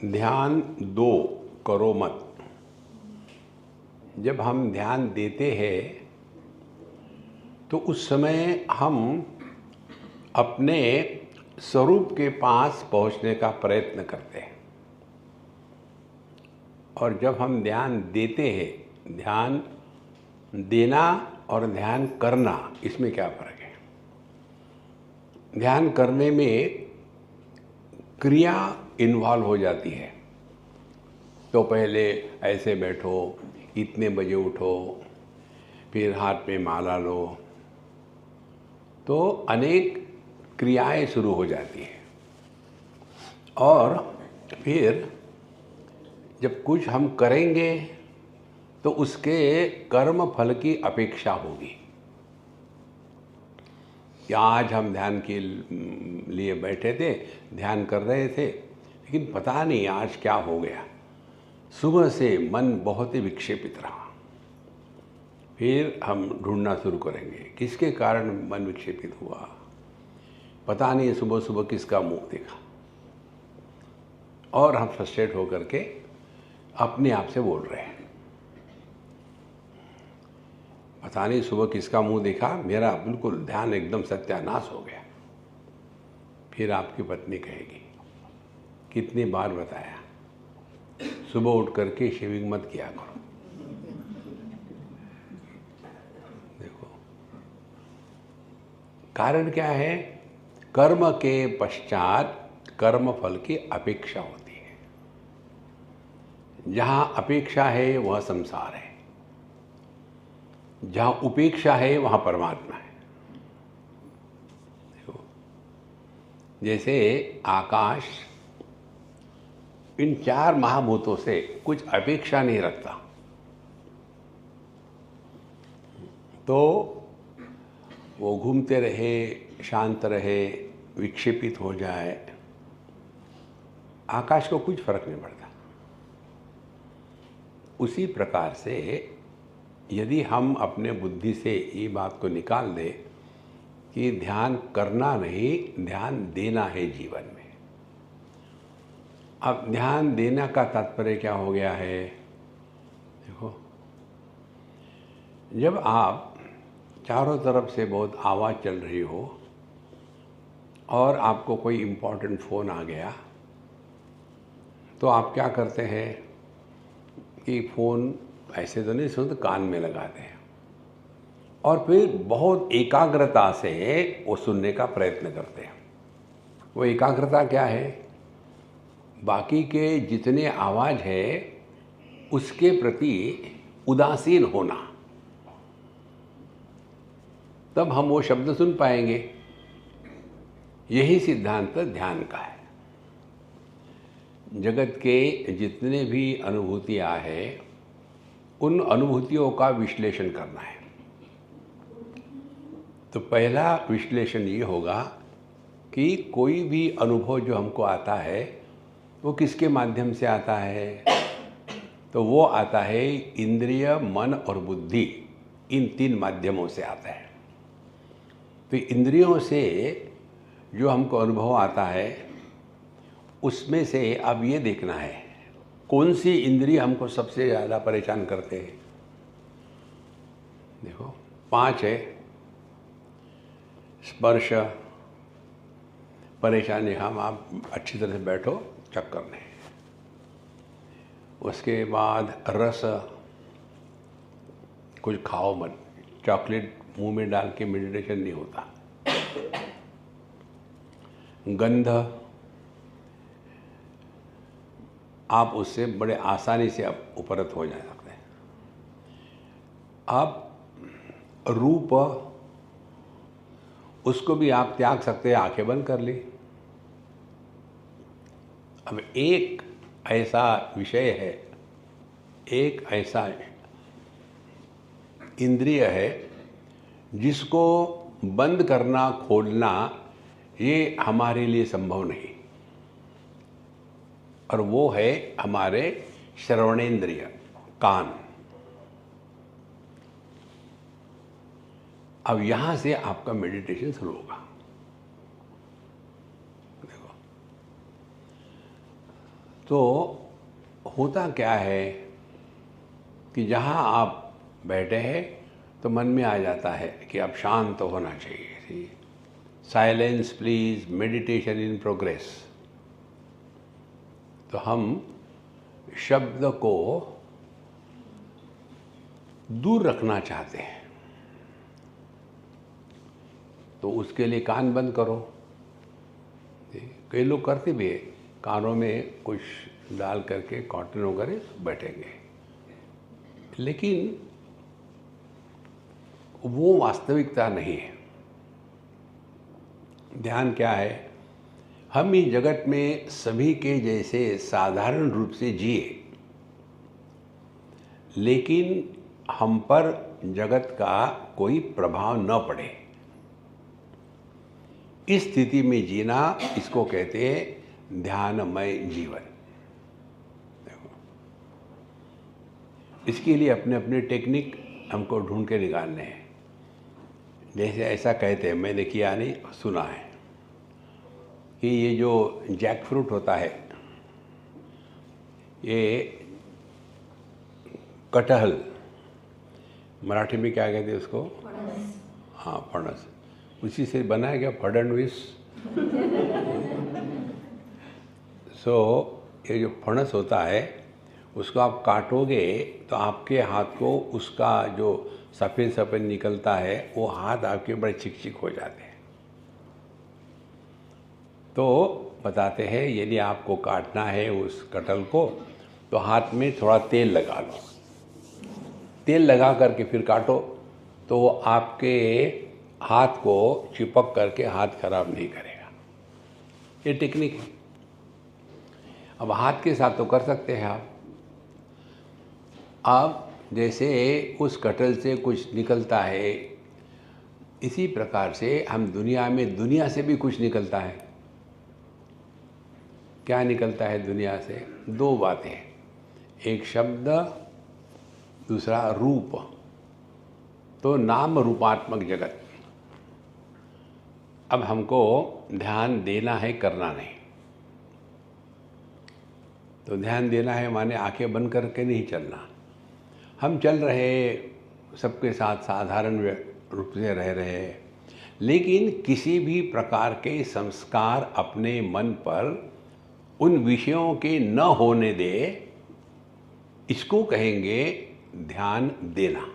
ध्यान दो, करो मत। जब हम ध्यान देते हैं तो उस समय हम अपने स्वरूप के पास पहुंचने का प्रयत्न करते हैं। और जब हम ध्यान देते हैं, ध्यान देना और ध्यान करना, इसमें क्या फर्क है? ध्यान करने में क्रिया इन्वॉल्व हो जाती है। तो पहले ऐसे बैठो, इतने बजे उठो, फिर हाथ में माला लो, तो अनेक क्रियाएं शुरू हो जाती हैं। और फिर जब कुछ हम करेंगे तो उसके कर्म फल की अपेक्षा होगी कि आज हम ध्यान के लिए बैठे थे, ध्यान कर रहे थे, लेकिन पता नहीं आज क्या हो गया। सुबह से मन बहुत ही विक्षेपित रहा। फिर हम ढूंढना शुरू करेंगे किसके कारण मन विक्षेपित हुआ। पता नहीं सुबह सुबह किसका मुंह देखा, और हम फ्रस्ट्रेट होकर के अपने आप से बोल रहे हैं, पता नहीं सुबह किसका मुंह देखा, मेरा बिल्कुल ध्यान एकदम सत्यानाश हो गया। फिर आपकी पत्नी कहेगी, कितनी बार बताया सुबह उठ करके शेविंग मत किया करो। देखो कारण क्या है? कर्म के पश्चात कर्म फल की अपेक्षा होती है। जहां अपेक्षा है वह संसार है, जहां उपेक्षा है वहां परमात्मा है। देखो, जैसे आकाश इन चार महाभूतों से कुछ अपेक्षा नहीं रखता, तो वो घूमते रहे, शांत रहे, विक्षेपित हो जाए, आकाश को कुछ फर्क नहीं पड़ता। उसी प्रकार से यदि हम अपने बुद्धि से ये बात को निकाल दें कि ध्यान करना नहीं, ध्यान देना है जीवन में। अब ध्यान देना का तात्पर्य क्या हो गया है? देखो, जब आप चारों तरफ से बहुत आवाज़ चल रही हो और आपको कोई इम्पोर्टेंट फ़ोन आ गया, तो आप क्या करते हैं कि फ़ोन ऐसे तो नहीं सुनते, कान में लगाते हैं और फिर बहुत एकाग्रता से वो सुनने का प्रयत्न करते हैं। वो एकाग्रता क्या है? बाकी के जितने आवाज़ है उसके प्रति उदासीन होना, तब हम वो शब्द सुन पाएंगे। यही सिद्धांत ध्यान का है। जगत के जितने भी अनुभूतियाँ हैं, उन अनुभूतियों का विश्लेषण करना है। तो पहला विश्लेषण ये होगा कि कोई भी अनुभव जो हमको आता है वो किसके माध्यम से आता है? तो वो आता है इंद्रिय, मन और बुद्धि, इन तीन माध्यमों से आता है। तो इंद्रियों से जो हमको अनुभव आता है उसमें से अब ये देखना है कौन सी इंद्रिय हमको सबसे ज़्यादा परेशान करते हैं। देखो, 5 है। स्पर्श परेशानी, हम आप अच्छी तरह से बैठो, चक्कर नहीं। उसके बाद रस, कुछ खाओ मत, चॉकलेट मुंह में डाल के मेडिटेशन नहीं होता। गंध, आप उससे बड़े आसानी से आप उपरत हो जा सकते हैं। आप रूप, उसको भी आप त्याग सकते हैं, आंखें बंद कर ली। अब एक ऐसा विषय है, एक ऐसा इंद्रिय है जिसको बंद करना, खोलना, ये हमारे लिए संभव नहीं, और वो है हमारे श्रवणेंद्रिय, कान। अब यहां से आपका मेडिटेशन शुरू होगा। देखो, तो होता क्या है कि जहाँ आप बैठे हैं तो मन में आ जाता है कि अब शांत तो होना चाहिए। Silence please, meditation in progress. तो हम शब्द को दूर रखना चाहते हैं, तो उसके लिए कान बंद करो। कई लोग करते भी है, कानों में कुछ डाल करके कॉटन वगैरह बैठेंगे, लेकिन वो वास्तविकता नहीं है। ध्यान क्या है? हम इस जगत में सभी के जैसे साधारण रूप से जिए, लेकिन हम पर जगत का कोई प्रभाव न पड़े। इस स्थिति में जीना, इसको कहते हैं ध्यानमय जीवन। देखो, इसके लिए अपने अपने टेक्निक हमको ढूंढ के निकालने हैं। जैसे ऐसा कहते हैं, मैंने किया नहीं, सुना है कि ये जो जैक फ्रूट होता है, ये कटहल, मराठी में क्या कहते हैं उसको? फणस। हाँ, फणस। उसी से बना है क्या फड़नवीस? ये जो फणस होता है, उसको आप काटोगे तो आपके हाथ को उसका जो सफ़ेद सफ़ेद निकलता है, वो हाथ आपके बड़े चिकचिक हो जाते हैं। तो बताते हैं, यदि आपको काटना है उस कटहल को, तो हाथ में थोड़ा तेल लगा लो। तेल लगा करके फिर काटो, तो वो आपके हाथ को चिपक करके हाथ खराब नहीं करेगा। ये टेक्निक है। अब हाथ के साथ तो कर सकते हैं आप। अब जैसे उस कटहल से कुछ निकलता है, इसी प्रकार से हम दुनिया से भी कुछ निकलता है। क्या निकलता है दुनिया से? दो बातें, एक शब्द, दूसरा रूप। तो नाम रूपात्मक जगत। अब हमको ध्यान देना है, करना नहीं। तो ध्यान देना है माने आंखें बंद करके नहीं चलना। हम चल रहे, सबके साथ साधारण रूप से रह रहे हैं, लेकिन किसी भी प्रकार के संस्कार अपने मन पर उन विषयों के न होने दे, इसको कहेंगे ध्यान देना।